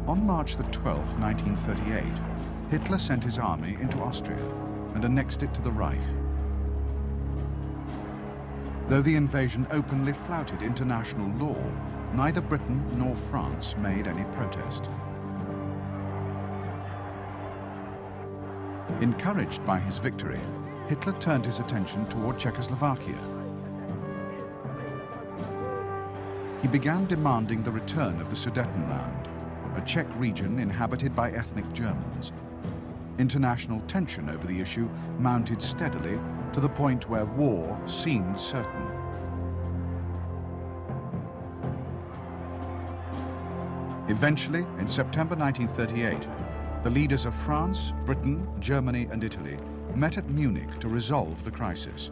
On March the 12th, 1938, Hitler sent his army into Austria and annexed it to the Reich. Though the invasion openly flouted international law, neither Britain nor France made any protest. Encouraged by his victory, Hitler turned his attention toward Czechoslovakia. He began demanding the return of the Sudetenland, a Czech region inhabited by ethnic Germans. International tension over the issue mounted steadily to the point where war seemed certain. Eventually, in September 1938, the leaders of France, Britain, Germany, and Italy met at Munich to resolve the crisis.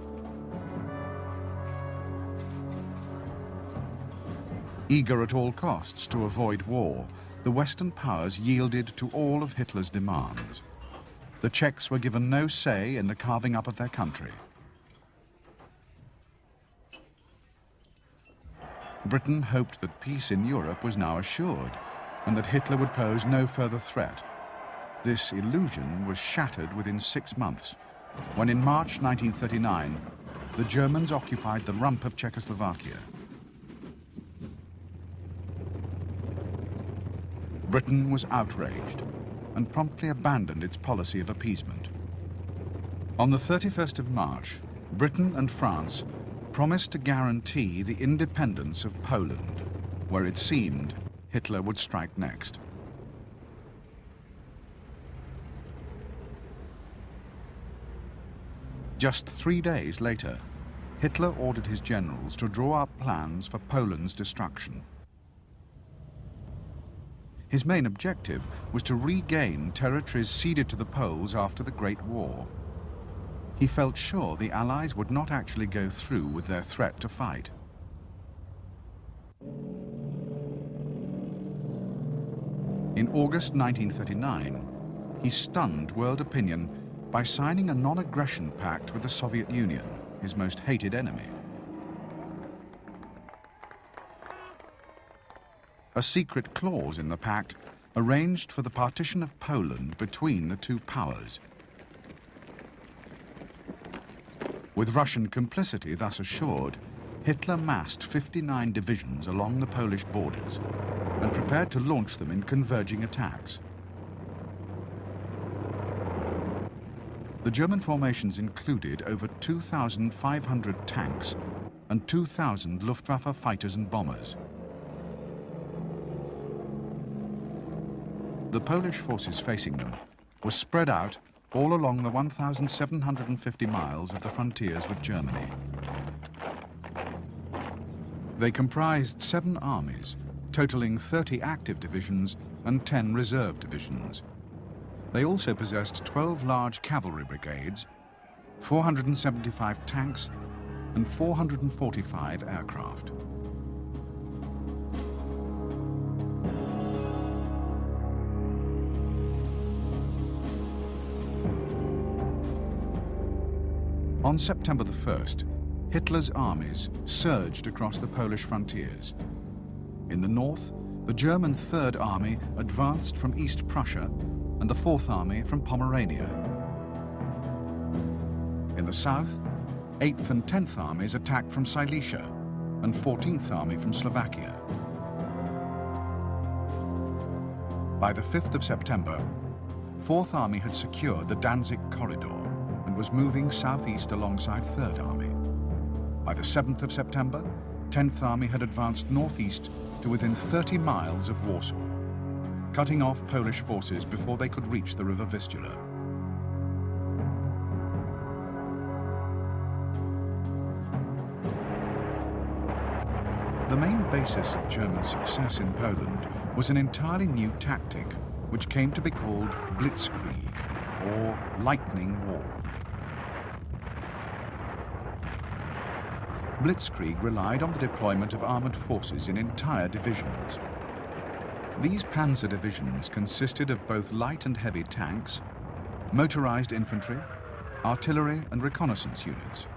Eager at all costs to avoid war, the Western powers yielded to all of Hitler's demands. The Czechs were given no say in the carving up of their country. Britain hoped that peace in Europe was now assured and that Hitler would pose no further threat. This illusion was shattered within 6 months, when in March 1939, the Germans occupied the rump of Czechoslovakia. Britain was outraged and promptly abandoned its policy of appeasement. On the 31st of March, Britain and France promised to guarantee the independence of Poland, where it seemed Hitler would strike next. Just 3 days later, Hitler ordered his generals to draw up plans for Poland's destruction. His main objective was to regain territories ceded to the Poles after the Great War. He felt sure the Allies would not actually go through with their threat to fight. In August 1939, he stunned world opinion by signing a non-aggression pact with the Soviet Union, his most hated enemy. A secret clause in the pact arranged for the partition of Poland between the two powers. With Russian complicity thus assured, Hitler massed 59 divisions along the Polish borders and prepared to launch them in converging attacks. The German formations included over 2,500 tanks and 2,000 Luftwaffe fighters and bombers. The Polish forces facing them were spread out all along the 1,750 miles of the frontiers with Germany. They comprised 7 armies, totaling 30 active divisions and 10 reserve divisions. They also possessed 12 large cavalry brigades, 475 tanks, and 445 aircraft. On September the 1st, Hitler's armies surged across the Polish frontiers. In the north, the German Third Army advanced from East Prussia and the Fourth Army from Pomerania. In the south, 8th and 10th Armies attacked from Silesia and 14th Army from Slovakia. By the 5th of September, 4th Army had secured the Danzig corridor and was moving southeast alongside 3rd Army. By the 7th of September, 10th Army had advanced northeast to within 30 miles of Warsaw, cutting off Polish forces before they could reach the River Vistula. The main basis of German success in Poland was an entirely new tactic which came to be called Blitzkrieg, or lightning war. Blitzkrieg relied on the deployment of armored forces in entire divisions. These panzer divisions consisted of both light and heavy tanks, motorized infantry, artillery and reconnaissance units.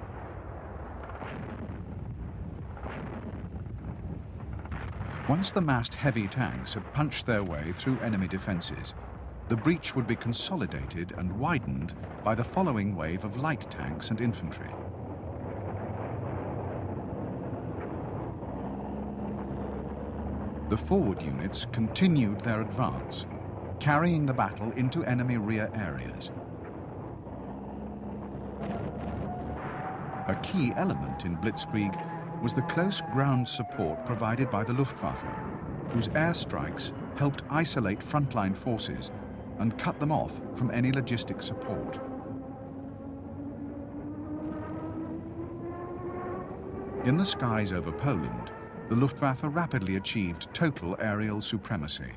Once the massed heavy tanks had punched their way through enemy defences, the breach would be consolidated and widened by the following wave of light tanks and infantry. The forward units continued their advance, carrying the battle into enemy rear areas. A key element in Blitzkrieg was the close ground support provided by the Luftwaffe, whose airstrikes helped isolate frontline forces and cut them off from any logistic support. In the skies over Poland, the Luftwaffe rapidly achieved total aerial supremacy.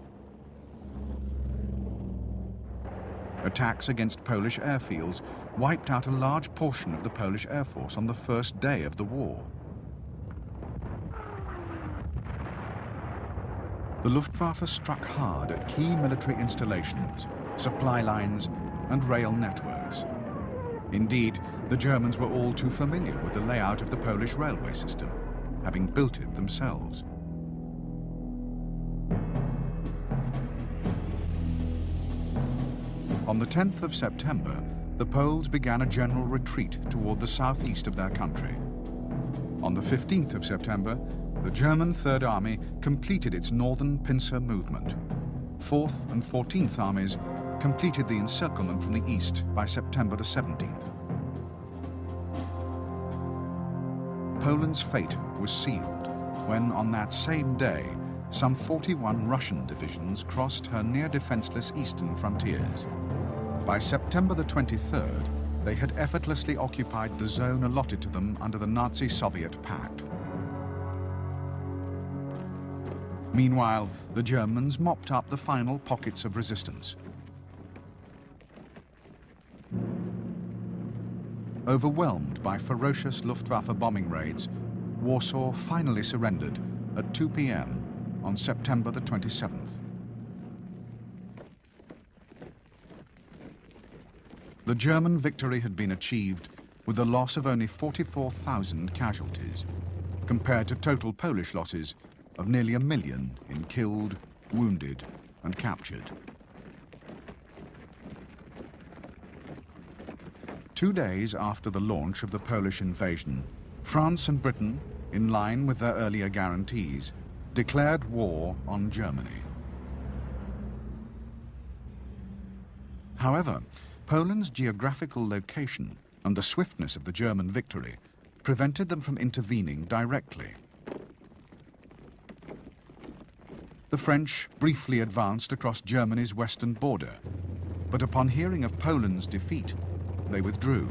Attacks against Polish airfields wiped out a large portion of the Polish Air Force on the first day of the war. The Luftwaffe struck hard at key military installations, supply lines, and rail networks. Indeed, the Germans were all too familiar with the layout of the Polish railway system, having built it themselves. On the 10th of September, the Poles began a general retreat toward the southeast of their country. On the 15th of September, the German Third Army completed its northern pincer movement. 4th and 14th Armies completed the encirclement from the east by September the 17th. Poland's fate was sealed when, on that same day, some 41 Russian divisions crossed her near-defenseless eastern frontiers. By September the 23rd, they had effortlessly occupied the zone allotted to them under the Nazi-Soviet pact. Meanwhile, the Germans mopped up the final pockets of resistance. Overwhelmed by ferocious Luftwaffe bombing raids, Warsaw finally surrendered at 2 p.m. on September the 27th. The German victory had been achieved with the loss of only 44,000 casualties, compared to total Polish losses of nearly 1 million in killed, wounded, and captured. 2 days after the launch of the Polish invasion, France and Britain, in line with their earlier guarantees, declared war on Germany. However, Poland's geographical location and the swiftness of the German victory prevented them from intervening directly. The French briefly advanced across Germany's western border, but upon hearing of Poland's defeat, they withdrew.